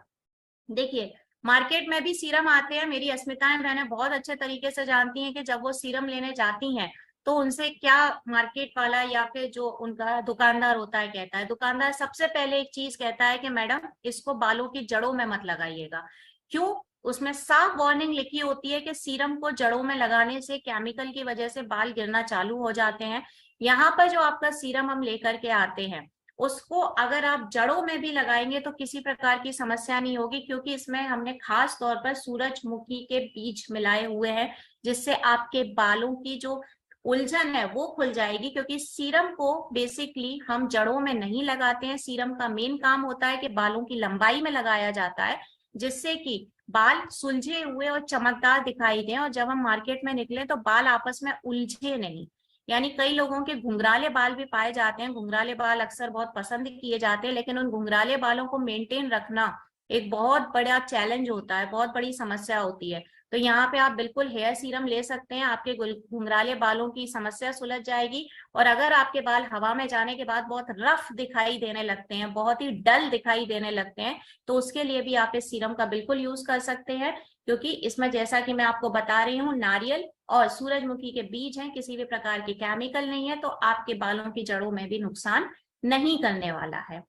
देखिए, मार्केट में भी सीरम आते हैं, मेरी अस्मिताएं बहनें बहुत अच्छे तरीके से जानती हैं कि जब वो सीरम लेने जाती हैं तो उनसे क्या मार्केट वाला या फिर जो उनका दुकानदार होता है कहता है, दुकानदार सबसे पहले एक चीज कहता है कि मैडम इसको बालों की जड़ों में मत लगाइएगा। क्यों? उसमें साफ वार्निंग लिखी होती है कि सीरम को जड़ों में लगाने से केमिकल की वजह से बाल गिरना चालू हो जाते हैं। यहाँ पर जो आपका सीरम हम लेकर के आते हैं, उसको अगर आप जड़ों में भी लगाएंगे तो किसी प्रकार की समस्या नहीं होगी, क्योंकि इसमें हमने खास तौर पर सूरजमुखी के बीज मिलाए हुए हैं, जिससे आपके बालों की जो उलझन है वो खुल जाएगी। क्योंकि सीरम को बेसिकली हम जड़ों में नहीं लगाते हैं, सीरम का मेन काम होता है कि बालों की लंबाई में लगाया जाता है, जिससे कि बाल सुलझे हुए और चमकदार दिखाई दें, और जब हम मार्केट में निकले तो बाल आपस में उलझे नहीं। यानी कई लोगों के घुंघराले बाल भी पाए जाते हैं, घुंघराले बाल अक्सर बहुत पसंद किए जाते हैं, लेकिन उन घुंघराले बालों को मेंटेन रखना एक बहुत बड़ा चैलेंज होता है, बहुत बड़ी समस्या होती है। तो यहाँ पे आप बिल्कुल हेयर सीरम ले सकते हैं, आपके घुंघराले बालों की समस्या सुलझ जाएगी। और अगर आपके बाल हवा में जाने के बाद बहुत रफ दिखाई देने लगते हैं, बहुत ही डल दिखाई देने लगते हैं, तो उसके लिए भी आप इस सीरम का बिल्कुल यूज कर सकते हैं। क्योंकि इसमें जैसा कि मैं आपको बता रही हूँ, नारियल और सूरजमुखी के बीज हैं, किसी भी प्रकार के केमिकल नहीं है, तो आपके बालों की जड़ों में भी नुकसान नहीं करने वाला है।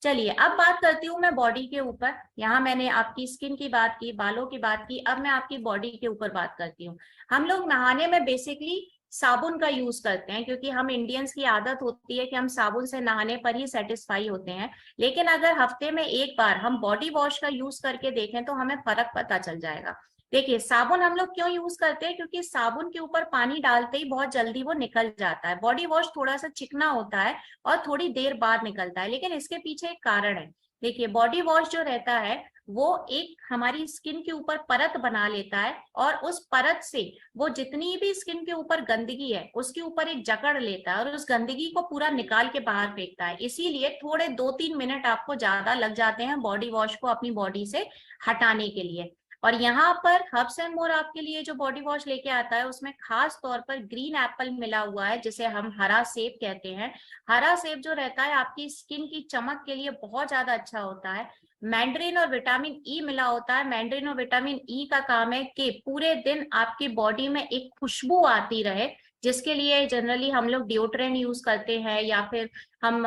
चलिए अब बात करती हूँ मैं बॉडी के ऊपर। यहाँ मैंने आपकी स्किन की बात की, बालों की बात की, अब मैं आपकी बॉडी के ऊपर बात करती हूँ। हम लोग नहाने में बेसिकली साबुन का यूज करते हैं, क्योंकि हम इंडियंस की आदत होती है कि हम साबुन से नहाने पर ही सेटिस्फाई होते हैं। लेकिन अगर हफ्ते में एक बार हम बॉडी वॉश का यूज करके देखें तो हमें फर्क पता चल जाएगा। देखिए, साबुन हम लोग क्यों यूज करते हैं? क्योंकि साबुन के ऊपर पानी डालते ही बहुत जल्दी वो निकल जाता है। बॉडी वॉश थोड़ा सा चिकना होता है और थोड़ी देर बाद निकलता है, लेकिन इसके पीछे एक कारण है। देखिए, बॉडी वॉश जो रहता है वो एक हमारी स्किन के ऊपर परत बना लेता है, और उस परत से वो जितनी भी स्किन के ऊपर गंदगी है उसके ऊपर एक जकड़ लेता है और उस गंदगी को पूरा निकाल के बाहर फेंकता है। इसीलिए थोड़े 2-3 मिनट आपको ज्यादा लग जाते हैं बॉडी वॉश को अपनी बॉडी से हटाने के लिए। और यहाँ पर हब्स एंड मोर आपके लिए जो बॉडी वॉश लेके आता है उसमें खास तौर पर ग्रीन एप्पल मिला हुआ है, जिसे हम हरा सेब कहते हैं। हरा सेब जो रहता है आपकी स्किन की चमक के लिए बहुत ज्यादा अच्छा होता है। मैंड्रिन और विटामिन ई मिला होता है। मैंड्रिन और विटामिन ई का काम है कि पूरे दिन आपकी बॉडी में एक खुशबू आती रहे, जिसके लिए जनरली हम लोग डिओड्रेंट यूज करते हैं या फिर हम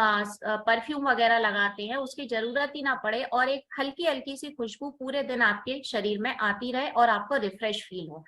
परफ्यूम वगैरह लगाते हैं, उसकी जरूरत ही ना पड़े, और एक हल्की हल्की सी खुशबू पूरे दिन आपके शरीर में आती रहे और आपको रिफ्रेश फील हो।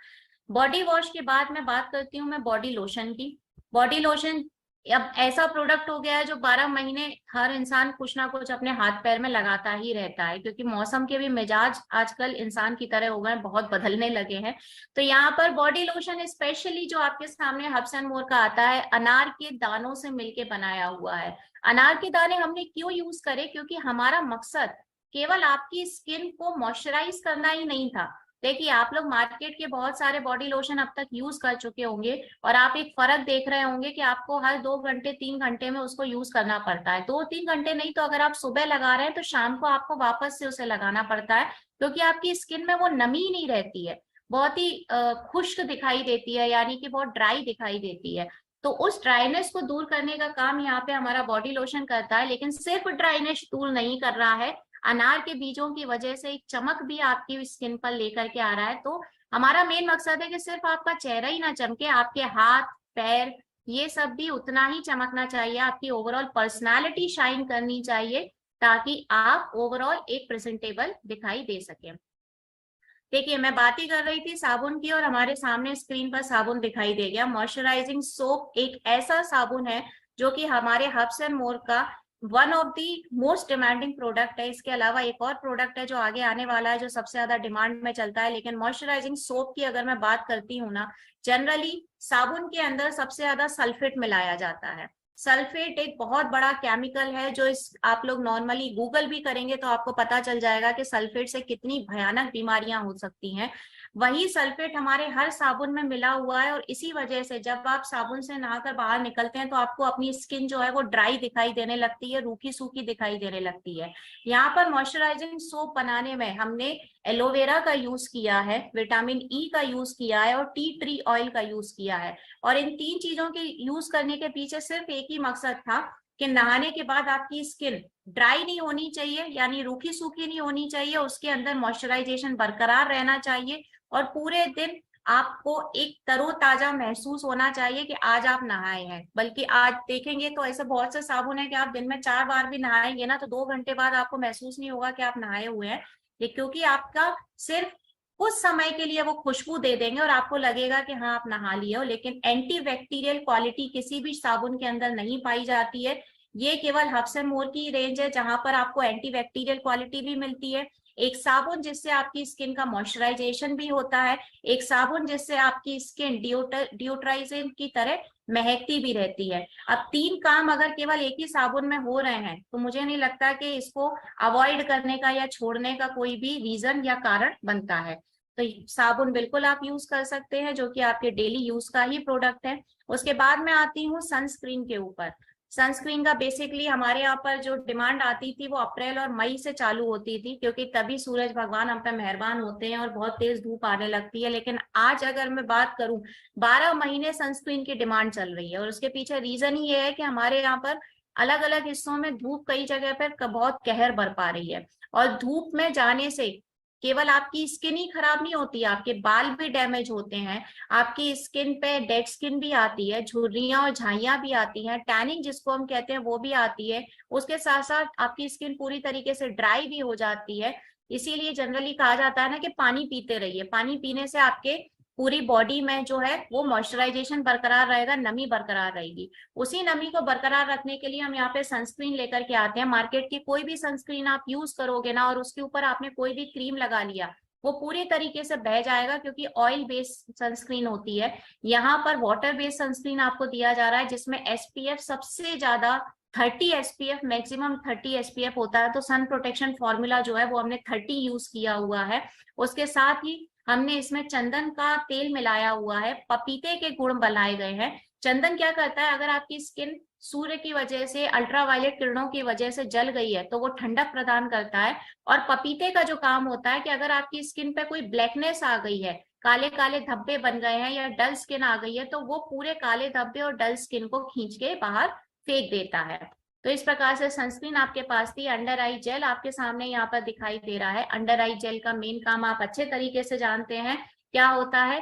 बॉडी वॉश के बाद मैं बात करती हूँ मैं बॉडी लोशन की। बॉडी लोशन अब ऐसा प्रोडक्ट हो गया है जो 12 महीने हर इंसान कुछ ना कुछ अपने हाथ पैर में लगाता ही रहता है, क्योंकि मौसम के भी मिजाज आजकल इंसान की तरह हो गए, बहुत बदलने लगे हैं। तो यहाँ पर बॉडी लोशन स्पेशली जो आपके सामने हब्स एंड मोर का आता है, अनार के दानों से मिलके बनाया हुआ है। अनार के दाने हमने क्यों यूज करे? क्योंकि हमारा मकसद केवल आपकी स्किन को मॉइस्चराइज करना ही नहीं था। देखिए, आप लोग मार्केट के बहुत सारे बॉडी लोशन अब तक यूज कर चुके होंगे, और आप एक फर्क देख रहे होंगे कि आपको हर 2 घंटे 3 घंटे में उसको यूज करना पड़ता है। 2-3 घंटे नहीं तो अगर आप सुबह लगा रहे हैं तो शाम को आपको वापस से उसे लगाना पड़ता है, क्योंकि आपकी स्किन में वो नमी नहीं रहती है, बहुत ही खुश्क दिखाई देती है, यानी कि बहुत ड्राई दिखाई देती है। तो उस ड्राइनेस को दूर करने का काम यहाँ पे हमारा बॉडी लोशन करता है। लेकिन सिर्फ ड्राइनेस दूर नहीं कर रहा है, अनार के बीजों की वजह से एक चमक भी आपकी स्किन पर लेकर के आ रहा है। तो हमारा मेन मकसद है कि सिर्फ आपका चेहरा ही ना चमके, आपके हाथ पैर ये सब भी उतना ही चमकना चाहिए, आपकी ओवरऑल पर्सनालिटी शाइन करनी चाहिए, ताकि आप ओवरऑल एक प्रेजेंटेबल दिखाई दे सके। देखिए, मैं बात ही कर रही थी साबुन की और हमारे सामने स्क्रीन पर साबुन दिखाई दे गया। मॉइस्चराइजिंग सोप एक ऐसा साबुन है जो कि हमारे हब्स एंड मोर का one of the most demanding product है। इसके अलावा एक और प्रोडक्ट है जो आगे आने वाला है जो सबसे ज्यादा डिमांड में चलता है। लेकिन मॉइस्चराइजिंग सोप की अगर मैं बात करती हूँ ना, जनरली साबुन के अंदर सबसे ज्यादा सल्फेट मिलाया जाता है। सल्फेट एक बहुत बड़ा केमिकल है जो इस आप लोग नॉर्मली गूगल भी करेंगे तो आपको पता चल जाएगा कि सल्फेट से कितनी भयानक बीमारियां हो सकती हैं। वही सल्फेट हमारे हर साबुन में मिला हुआ है, और इसी वजह से जब आप साबुन से नहाकर बाहर निकलते हैं तो आपको अपनी स्किन जो है वो ड्राई दिखाई देने लगती है, रूखी सूखी दिखाई देने लगती है। यहाँ पर मॉइस्चराइजिंग सोप बनाने में हमने एलोवेरा का यूज किया है, विटामिन ई का यूज किया है और टी ट्री ऑयल का यूज किया है। और इन 3 चीजों के यूज करने के पीछे सिर्फ एक ही मकसद था कि नहाने के बाद आपकी स्किन ड्राई नहीं होनी चाहिए, यानी रूखी सूखी नहीं होनी चाहिए, उसके अंदर मॉइस्चराइजेशन बरकरार रहना चाहिए, और पूरे दिन आपको एक तरोताजा महसूस होना चाहिए कि आज आप नहाए हैं। बल्कि आज देखेंगे तो ऐसे बहुत से साबुन है कि आप दिन में 4 बार भी नहाएंगे ना, तो 2 घंटे बाद आपको महसूस नहीं होगा कि आप नहाए हुए हैं। ये क्योंकि आपका सिर्फ कुछ समय के लिए वो खुशबू दे देंगे और आपको लगेगा कि हाँ आप नहा लिए हो, लेकिन एंटी बैक्टीरियल क्वालिटी किसी भी साबुन के अंदर नहीं पाई जाती है। ये केवल हब्स एंड मोर की रेंज है जहां पर आपको एंटी बैक्टीरियल क्वालिटी भी मिलती है। एक साबुन जिससे आपकी स्किन का मॉइस्चराइजेशन भी होता है, एक साबुन जिससे आपकी स्किन डिओड्राइजेंट की तरह महकती भी रहती है। अब 3 काम अगर केवल एक ही साबुन में हो रहे हैं तो मुझे नहीं लगता कि इसको अवॉइड करने का या छोड़ने का कोई भी रीजन या कारण बनता है। तो साबुन बिल्कुल आप यूज कर सकते हैं जो कि आपके डेली यूज का ही प्रोडक्ट है। उसके बाद मैं आती हूँ सनस्क्रीन के ऊपर। सनस्क्रीन का बेसिकली हमारे यहाँ पर जो डिमांड आती थी वो अप्रैल और मई से चालू होती थी, क्योंकि तभी सूरज भगवान हम पे मेहरबान होते हैं और बहुत तेज धूप आने लगती है। लेकिन आज अगर मैं बात करूं, 12 महीने सनस्क्रीन की डिमांड चल रही है और उसके पीछे रीजन ही ये है कि हमारे यहाँ पर अलग अलग हिस्सों में धूप कई जगह पर बहुत कहर बरपा रही है। और धूप में जाने से केवल आपकी स्किन ही खराब नहीं होती, आपके बाल भी डैमेज होते हैं, आपकी स्किन पे डेड स्किन भी आती है, झुर्रियां और झाइयां भी आती हैं, टैनिंग जिसको हम कहते हैं वो भी आती है। उसके साथ साथ आपकी स्किन पूरी तरीके से ड्राई भी हो जाती है। इसीलिए जनरली कहा जाता है ना कि पानी पीते रहिए। पानी पीने से आपके पूरी बॉडी में जो है वो मॉइस्चराइजेशन बरकरार रहेगा, नमी बरकरार रहेगी। उसी नमी को बरकरार रखने के लिए हम यहाँ पे सनस्क्रीन लेकर के आते हैं। मार्केट की कोई भी सनस्क्रीन आप यूज करोगे ना और उसके ऊपर आपने कोई भी क्रीम लगा लिया, वो पूरी तरीके से बह जाएगा, क्योंकि ऑयल बेस्ड सनस्क्रीन होती है। यहाँ पर वाटर बेस्ड सनस्क्रीन आपको दिया जा रहा है जिसमें एसपीएफ सबसे ज्यादा 30 एसपीएफ, मैक्सिमम 30 एसपीएफ होता है। तो सन प्रोटेक्शन फॉर्मूला जो है वो हमने 30 यूज किया हुआ है। उसके साथ ही हमने इसमें चंदन का तेल मिलाया हुआ है, पपीते के गुण बनाए गए हैं। चंदन क्या करता है, अगर आपकी स्किन सूर्य की वजह से, अल्ट्रावायलेट किरणों की वजह से जल गई है तो वो ठंडक प्रदान करता है। और पपीते का जो काम होता है कि अगर आपकी स्किन पे कोई ब्लैकनेस आ गई है, काले काले धब्बे बन गए हैं या डल स्किन आ गई है, तो वो पूरे काले धब्बे और डल स्किन को खींच के बाहर फेंक देता है। तो इस प्रकार से सनस्क्रीन आपके पास थी। अंडर आई जेल आपके सामने यहाँ पर दिखाई दे रहा है। अंडर आई जेल का मेन काम आप अच्छे तरीके से जानते हैं क्या होता है,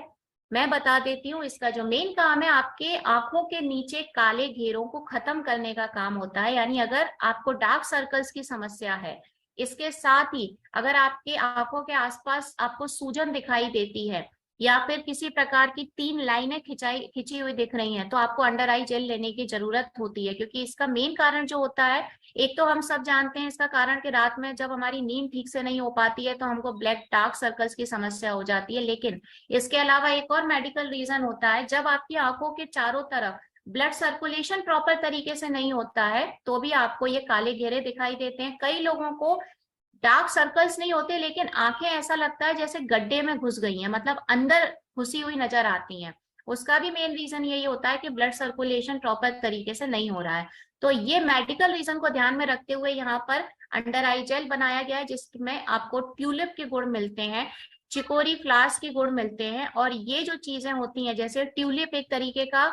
मैं बता देती हूँ। इसका जो मेन काम है, आपके आंखों के नीचे काले घेरों को खत्म करने का काम होता है। यानी अगर आपको डार्क सर्कल्स की समस्या है, इसके साथ ही अगर आपके आंखों के आसपास आपको सूजन दिखाई देती है या फिर किसी प्रकार की 3 लाइनें खिंची हुई दिख रही हैं, तो आपको अंडर आई जेल लेने की जरूरत होती है। क्योंकि इसका मेन कारण जो होता है, एक तो हम सब जानते हैं इसका कारण कि रात में जब हमारी नींद ठीक से नहीं हो पाती है तो हमको ब्लैक डार्क सर्कल्स की समस्या हो जाती है। लेकिन इसके अलावा एक और मेडिकल रीजन होता है, जब आपकी आंखों के चारों तरफ ब्लड सर्कुलेशन प्रॉपर तरीके से नहीं होता है तो भी आपको ये काले घेरे दिखाई देते हैं। कई लोगों को डार्क सर्कल्स नहीं होते लेकिन आंखें ऐसा लगता है जैसे गड्ढे में घुस गई हैं, मतलब अंदर घुसी हुई नजर आती हैं। उसका भी मेन रीजन यही होता है कि ब्लड सर्कुलेशन प्रॉपर तरीके से नहीं हो रहा है। तो ये मेडिकल रीजन को ध्यान में रखते हुए यहाँ पर अंडर आई जेल बनाया गया है, जिसमें आपको ट्यूलिप के गुण मिलते हैं, चिकोरी फ्लावर्स के गुण मिलते हैं। और ये जो चीजें होती हैं, जैसे ट्यूलिप एक तरीके का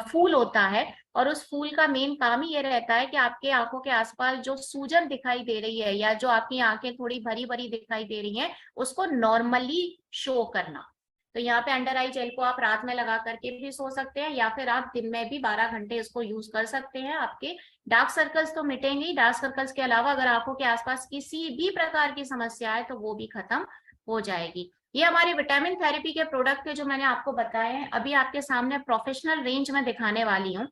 फूल होता है, और उस फूल का मेन काम ही ये रहता है कि आपके आंखों के आसपास जो सूजन दिखाई दे रही है या जो आपकी आंखें थोड़ी भरी भरी दिखाई दे रही हैं उसको नॉर्मली शो करना। तो यहाँ पे अंडर आई जेल को आप रात में लगा करके भी सो सकते हैं या फिर आप दिन में भी 12 घंटे इसको यूज कर सकते हैं। आपके डार्क सर्कल्स तो मिटेंगे ही, डार्क सर्कल्स के अलावा अगर आंखों के आसपास किसी भी प्रकार की समस्या है तो वो भी खत्म हो जाएगी। ये हमारे विटामिन थेरेपी के प्रोडक्ट के जो मैंने आपको बताए हैं। अभी आपके सामने प्रोफेशनल रेंज में दिखाने वाली हूँ।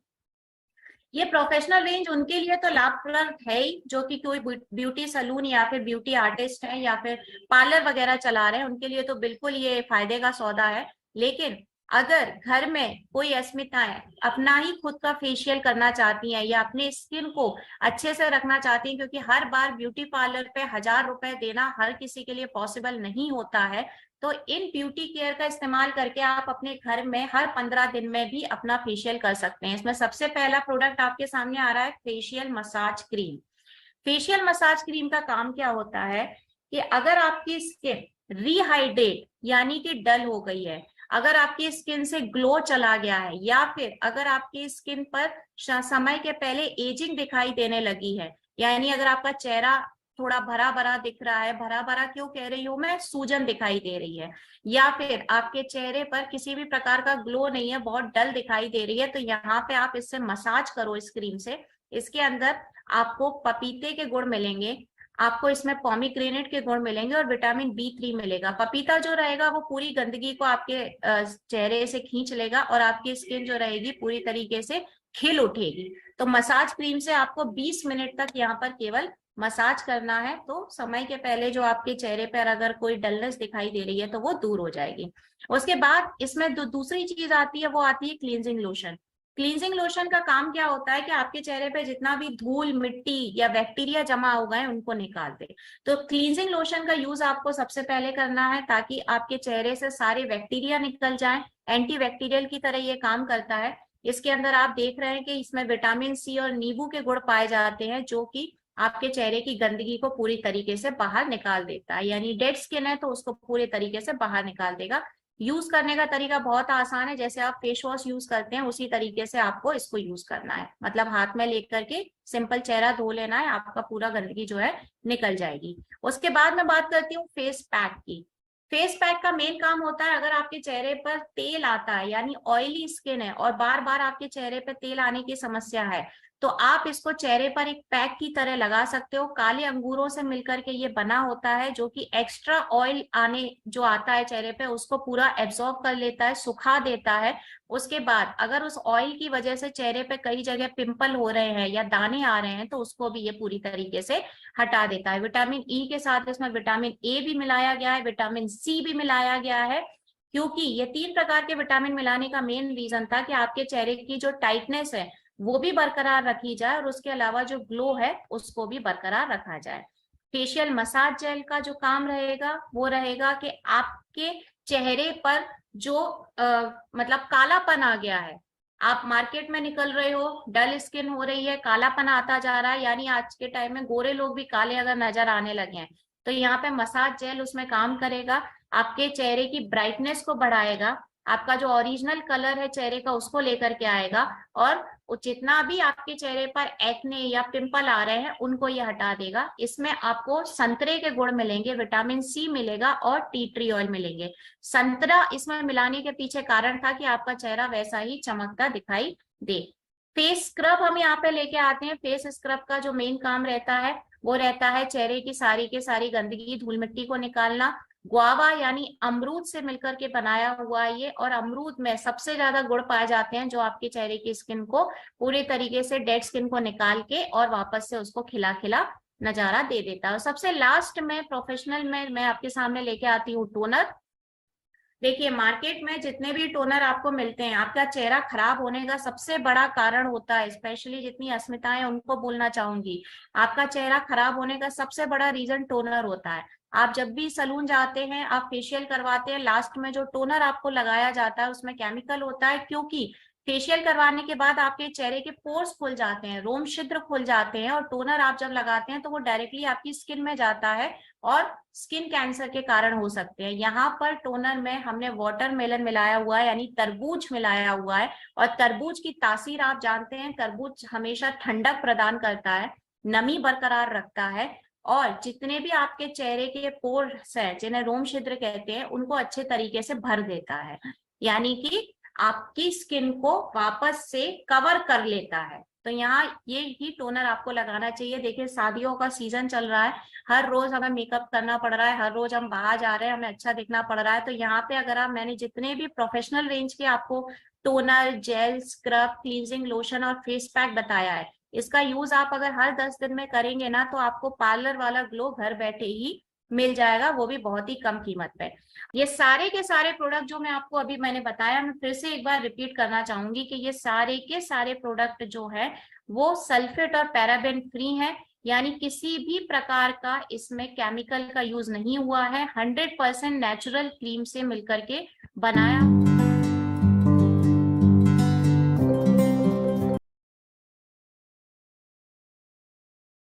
ये प्रोफेशनल रेंज उनके लिए तो लाभप्रद है ही, जो कि कोई ब्यूटी सलून या फिर ब्यूटी आर्टिस्ट है या फिर पार्लर वगैरह चला रहे हैं, उनके लिए तो बिल्कुल ये फायदे का सौदा है। लेकिन अगर घर में कोई अस्मिताएं अपना ही खुद का फेशियल करना चाहती हैं या अपने स्किन को अच्छे से रखना चाहती हैं, क्योंकि हर बार ब्यूटी पार्लर पे 1000 रुपए देना हर किसी के लिए पॉसिबल नहीं होता है, तो इन ब्यूटी केयर का इस्तेमाल करके आप अपने घर में हर 15 दिन में भी अपना फेशियल कर सकते हैं। इसमें सबसे पहला प्रोडक्ट आपके सामने आ रहा है, facial massage cream. Facial massage cream का काम क्या होता है कि अगर आपकी स्किन रिहाइड्रेट यानी कि डल हो गई है, अगर आपकी स्किन से ग्लो चला गया है, या फिर अगर आपकी स्किन पर समय के पहले एजिंग दिखाई देने लगी है, यानी अगर आपका चेहरा थोड़ा भरा भरा दिख रहा है, भरा भरा क्यों कह रही हूँ मैं, सूजन दिखाई दे रही है, या फिर आपके चेहरे पर किसी भी प्रकार का ग्लो नहीं है, बहुत डल दिखाई दे रही है, तो यहाँ पे आप इससे मसाज करो इस क्रीम से। इसके अंदर आपको पपीते के गुण मिलेंगे, आपको इसमें पोमीग्रेनेट के गुण मिलेंगे और विटामिन B3 मिलेगा। पपीता जो रहेगा वो पूरी गंदगी को आपके चेहरे से खींच लेगा और आपकी स्किन जो रहेगी पूरी तरीके से खिल उठेगी। तो मसाज क्रीम से आपको 20 मिनट तक यहाँ पर केवल मसाज करना है, तो समय के पहले जो आपके चेहरे पर अगर कोई डलनेस दिखाई दे रही है तो वो दूर हो जाएगी। उसके बाद इसमें दूसरी चीज आती है, वो आती है क्लींजिंग लोशन। क्लींजिंग लोशन का काम क्या होता है कि आपके चेहरे पे जितना भी धूल मिट्टी या बैक्टीरिया जमा हो गए उनको निकाल दे। तो क्लींजिंग लोशन का यूज आपको सबसे पहले करना है ताकि आपके चेहरे से सारे बैक्टीरिया निकल जाएं। एंटी बैक्टीरियल की तरह ये काम करता है। इसके अंदर आप देख रहे हैं कि इसमें विटामिन C और नींबू के गुण पाए जाते हैं, जो कि आपके चेहरे की गंदगी को पूरी तरीके से बाहर निकाल देता है। यानी डेड स्किन है तो उसको पूरे तरीके से बाहर निकाल देगा। यूज करने का तरीका बहुत आसान है, जैसे आप फेस वॉश यूज करते हैं उसी तरीके से आपको इसको यूज करना है। मतलब हाथ में लेकर के सिंपल चेहरा धो लेना है, आपका पूरा गंदगी जो है निकल जाएगी। उसके बाद मैं बात करती हूँ फेस पैक की। फेस पैक का मेन काम होता है, अगर आपके चेहरे पर तेल आता है यानी ऑयली स्किन है और बार बार आपके चेहरे पर तेल आने की समस्या है, तो आप इसको चेहरे पर एक पैक की तरह लगा सकते हो। काले अंगूरों से मिलकर के ये बना होता है, जो कि एक्स्ट्रा ऑयल आने जो आता है चेहरे पे उसको पूरा एब्जॉर्ब कर लेता है, सुखा देता है। उसके बाद अगर उस ऑयल की वजह से चेहरे पे कई जगह पिंपल हो रहे हैं या दाने आ रहे हैं तो उसको भी ये पूरी तरीके से हटा देता है। विटामिन E के साथ इसमें विटामिन A भी मिलाया गया है, विटामिन C भी मिलाया गया है, क्योंकि ये 3 प्रकार के विटामिन मिलाने का मेन रीजन था कि आपके चेहरे की जो टाइटनेस है वो भी बरकरार रखी जाए और उसके अलावा जो ग्लो है उसको भी बरकरार रखा जाए। फेशियल मसाज जेल का जो काम रहेगा वो रहेगा कि आपके चेहरे पर जो मतलब कालापन आ गया है, आप मार्केट में निकल रहे हो, डल स्किन हो रही है, कालापन आता जा रहा है, यानी आज के टाइम में गोरे लोग भी काले अगर नजर आने लगे हैं, तो यहाँ पे मसाज जेल उसमें काम करेगा, आपके चेहरे की ब्राइटनेस को बढ़ाएगा, आपका जो ओरिजिनल कलर है चेहरे का उसको लेकर के आएगा, और जितना भी आपके चेहरे पर एक्ने या पिंपल आ रहे हैं उनको ये हटा देगा। इसमें आपको संतरे के गुण मिलेंगे, विटामिन C मिलेगा और टी ट्री ऑयल मिलेंगे। संतरा इसमें मिलाने के पीछे कारण था कि आपका चेहरा वैसा ही चमकता दिखाई दे। फेस स्क्रब हम यहाँ पे लेके आते हैं। फेस स्क्रब का जो मेन काम रहता है वो रहता है चेहरे की सारी के सारी गंदगी धूल मिट्टी को निकालना। गुआवा यानी अमरूद से मिलकर के बनाया हुआ है ये, और अमरूद में सबसे ज्यादा गुण पाए जाते हैं जो आपके चेहरे की स्किन को पूरे तरीके से डेड स्किन को निकाल के और वापस से उसको खिला खिला नजारा दे देता है। और सबसे लास्ट में प्रोफेशनल में मैं आपके सामने लेके आती हूँ टोनर। देखिए मार्केट में जितने भी टोनर आपको मिलते हैं, आपका चेहरा खराब होने का सबसे बड़ा कारण होता है, स्पेशली जितनी अस्मिताएं उनको बोलना चाहूंगी, आपका चेहरा खराब होने का सबसे बड़ा रीजन टोनर होता है। आप जब भी सलून जाते हैं, आप फेशियल करवाते हैं, लास्ट में जो टोनर आपको लगाया जाता है उसमें केमिकल होता है, क्योंकि फेशियल करवाने के बाद आपके चेहरे के पोर्स खुल जाते हैं, रोम छिद्र खुल जाते हैं, और टोनर आप जब लगाते हैं तो वो डायरेक्टली आपकी स्किन में जाता है और स्किन कैंसर के कारण हो सकते हैं। यहाँ पर टोनर में हमने वाटरमेलन मिलाया हुआ है, यानी तरबूज मिलाया हुआ है, और तरबूज की तासीर आप जानते हैं, तरबूज हमेशा ठंडक प्रदान करता है, नमी बरकरार रखता है, और जितने भी आपके चेहरे के पोर्स हैं जिन्हें रोम छिद्र कहते हैं उनको अच्छे तरीके से भर देता है, यानी कि आपकी स्किन को वापस से कवर कर लेता है। तो यहाँ ये ही टोनर आपको लगाना चाहिए। देखिए शादियों का सीजन चल रहा है, हर रोज हमें मेकअप करना पड़ रहा है, हर रोज हम बाहर जा रहे हैं, हमें अच्छा दिखना पड़ रहा है, तो यहाँ पे अगर आप, मैंने जितने भी प्रोफेशनल रेंज के आपको toner, gel, scrub, cleansing lotion और फेस पैक बताया है, इसका यूज आप अगर हर 10 दिन में करेंगे ना तो आपको पार्लर वाला ग्लो घर बैठे ही मिल जाएगा, वो भी बहुत ही कम कीमत पे। ये सारे के सारे प्रोडक्ट जो मैं आपको अभी मैंने बताया, मैं फिर से एक बार रिपीट करना चाहूंगी कि ये सारे के सारे प्रोडक्ट जो है वो सल्फेट और पैराबेन फ्री हैं, यानी किसी भी प्रकार का इसमें केमिकल का यूज नहीं हुआ है, 100% नेचुरल क्रीम से मिलकर के बनाया